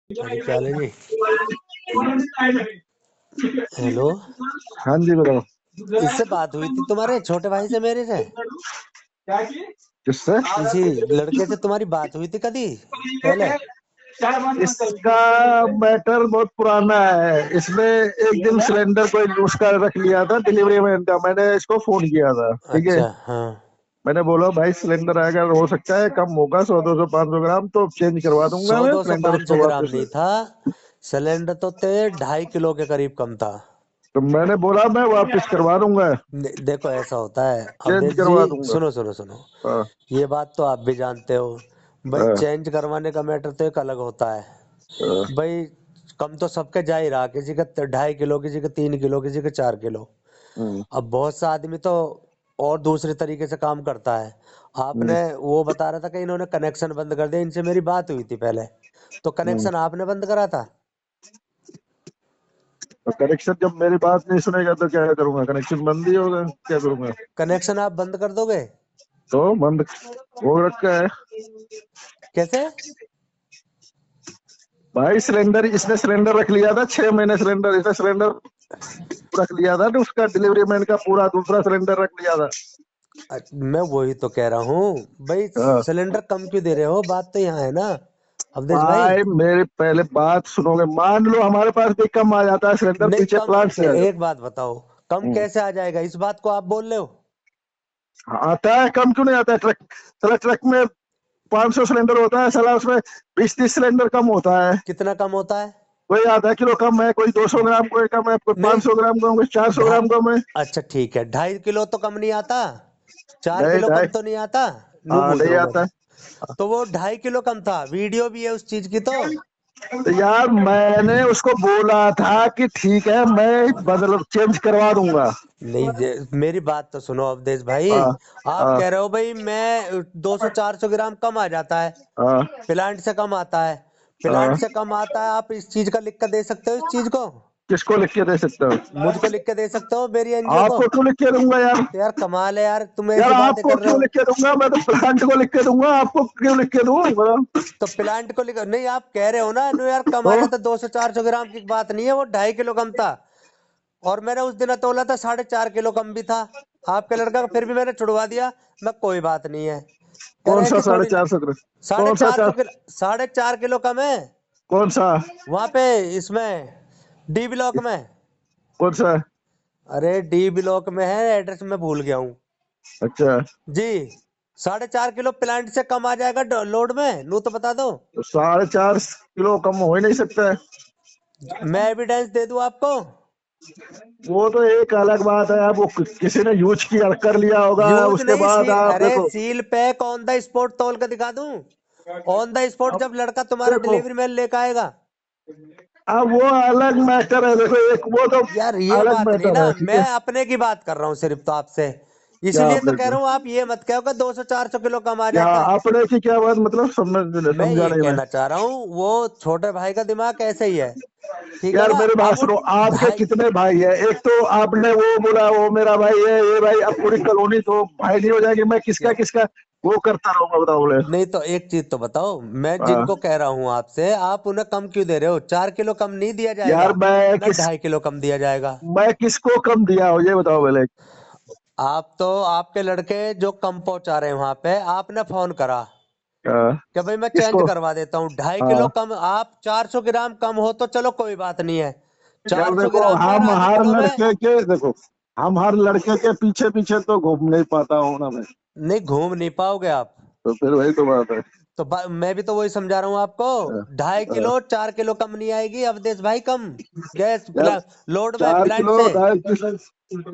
अरे क्या हाल है जी। हेलो। हाँ जी बताओ। इससे बात हुई थी तुम्हारे छोटे भाई से मेरे से। किससे? किसी लड़के से तुम्हारी बात हुई थी कभी पहले? इसका मैटर बहुत पुराना है। इसमें एक दिन सिलेंडर कोई उसका रख लिया था डिलीवरी मैन का। मैंने इसको फोन किया था, ठीक है। अच्छा हाँ। मैंने बोला भाई सिलेंडर अगर हो सकता है कम होगा 100 200 500 ग्राम तो चेंज करवा दूंगा सौ मैं दो सौ सिलेंडर पाँच सौ उसको ग्राम वापस। नहीं था। सिलेंडर तो ते 2.5 किलो के करीब कम था। तो मैंने बोला मैं वापस करवा दूंगा, देखो ऐसा होता है चेंज अवधेश जी। करवा दूंगा। सुनो सुनो सुनो। हाँ। ये बात तो आप भी जानते हो। भाई हाँ। चेंज करवाने का मैटर तो एक अलग होता है। हाँ। भाई कम तो सबके जा ही रहा, किसी का 2.5 किलो, किसी का 3 किलो, किसी का 4 किलो। हम्म। अब बहुत सा आदमी तो और दूसरे तरीके से काम करता है। हम्म। आपने वो बता रहा था कि इन्होंने कनेक्शन बंद कर दिया, इनसे मेरी बात हुई थी पहले। तो हम्म। कनेक्शन आपने बंद करा था? और कनेक्शन जब मेरी बात नहीं सुनेगा तो क्या करूंगा? कनेक्शन बंद ही होगा, क्या करूंगा? कनेक्शन आप बंद कर दोगे? तो बंद हो रखा है कैसे? भाई। सिलेंडर इसने सिलेंडर रख लिया था 6 महीने। सिलेंडर इसने सिलेंडर रख लिया था तो उसका डिलीवरी मैन का पूरा दूसरा सिलेंडर रख लिया था। मैं वही तो कह रहा हूँ। भाई हाँ। सिलेंडर कम क्यों दे रहे हो, बात तो यहाँ है ना अवधेश भाई। भाई मेरे पहले बात सुनोगे। मान लो हमारे पास भी कम आ जाता है सिलेंडर, नहीं पीछे कम। प्लांट से आ जाता एक बात बताओ, कम है। कैसे आ जाएगा, इस बात को आप बोल रहे हो? आता है, कम क्यों नहीं आता है? ट्रक साला ट्रक में 500 सिलेंडर होता है साला, उसमें 20 30 सिलेंडर कम होता है। कितना कम होता है? कोई ½ किलो कम है, कोई 200 ग्राम कोई कम है, कोई नहीं 500 ग्राम कम, कोई 400 ग्राम ढाई। कम है। अच्छा ठीक है, 2.5 किलो तो कम नहीं आता? चार नहीं किलो ढाई। कम तो नहीं आता? नू हाँ पूछ नहीं रहा हूँ मैं आता तो। है। तो वो 2.5 किलो कम था, वीडियो भी है उस चीज की तो। तो यार मैंने उसको बोला था कि ठीक है मैं बदल चेंज करवा दूंगा। नहीं मेरी बात तो सुनो अवधेश भाई। हाँ। आप हाँ। कह रहे हो भाई मैं 200 400 ग्राम कम आ जाता है, हाँ। प्लांट से कम आता है। प्लांट हाँ। से कम आता है, आप इस चीज का लिख कर दे सकते हो इस चीज को? किसको लिख के दे सकते हो? मुझको लिख के दे सकते हो, मेरी एनजीओ को? आपको क्यों लिख के दूंगा यार? तो यार कमाल है यार, तुम यार ऐसी बातें आपको कर रहे क्यों हो। लिख के दूंगा? मैं तो प्लांट को लिख के दूंगा, आपको क्यों लिख के दूं बताओ? तो प्लांट को लिख नहीं, आप कह रहे हो ना नो यार कम आ तो जाता, 200 400 ग्राम की बात नहीं है, वो 2.5 किलो कम था। और मैंने उस दिन तोला था 4.5 किलो कम भी था। आपके लड़का का फिर भी मैंने छुड़वा दिया। मैं कोई बात नहीं है। यार कौन सा ऐसी साढ़े थोड़ी ना। चार सौ साढ़े कौन सा चार चार? सौ किलो 4.5 किलो कम है। कौन सा? वहां पे इसमें डी ब्लॉक में। कौन सा? अरे डी ब्लॉक में है, एड्रेस मैं भूल गया हूँ। अच्छा। जी। 4.5 किलो प्लांट से कम आ जाएगा लोड में, नू तो बता दो। तो 4.5 किलो कम हो ही नहीं सकता है। मैं एविडेंस दे दूं आपको? वो तो एक अलग बात है। अब वो किसी ने यूज किया कर लिया होगा, यूज उसके नहीं, बाद सील, आप अरे देखो। Seal pack on the spot तौल कर दिखा दूं? ऑन द स्पॉट अब जब लड़का तुम्हारा देखो, डिलीवरी मैन लेकर आएगा। अब वो अलग मैटर है। देखो एक वो तो यार ये अलग बात नहीं मैटर ना, है, ठीक मैं है। अपने की बात कर रहा हूँ सिर्फ तो आपसे। क्या इसलिए तो आपने कह रहा हूँ, आप ये मत कहो कि 200 400 किलो कम आ क्या जाता है। अपने की क्या बात? मतलब मैं समझा ये नहीं मैं। कहना चाह रहा हूँ, वो छोटे भाई का दिमाग ऐसे ही है। ठीक है यार ना? मेरी बात अब वो सुनो, आपके ढाई। कितने भाई है? एक तो आपने वो बोला वो मेरा भाई है, ये भाई, अब पूरी कॉलोनी तो भाई नहीं हो जाएगी? मैं किसका या- किसका वो करता रहूंगा बताओ? बोले। नहीं तो एक चीज तो बताओ, मैं हाँ। जिनको कह रहा हूँ आपसे, आप उन्हें कम क्यों दे रहे हो? 4 किलो कम नहीं दिया यार जाएगा ना, 2.5 किलो कम दिया जाएगा? मैं किसको कम दिया हो ये बताओ पहले। आप तो आपके लड़के जो कम पहुंचा रहे हैं वहां पे, आपने फोन करा हाँ, कि भाई मैं चेंज किसको? करवा देता हूँ 2.5 किलो हाँ। कम, आप 400 ग्राम कम हो तो चलो कोई बात नहीं है। यार चार सौ देखो, ग्राम में और हम आधे हर किलो में। लड़के के देखो, हम हर लड़के के पीछे पीछे तो घूम नहीं पाता हूँ ना मैं। नहीं घूम नहीं पाओगे आप। तो फिर वही तो बात है। तो मैं भी तो वही समझा रहा हूँ आपको। हाँ, ढाई हाँ। किलो 4 किलो कम नहीं आएगी अवधेश भाई, कम गैस यार लोड में चार प्लांट किलो से। 2.5 किलो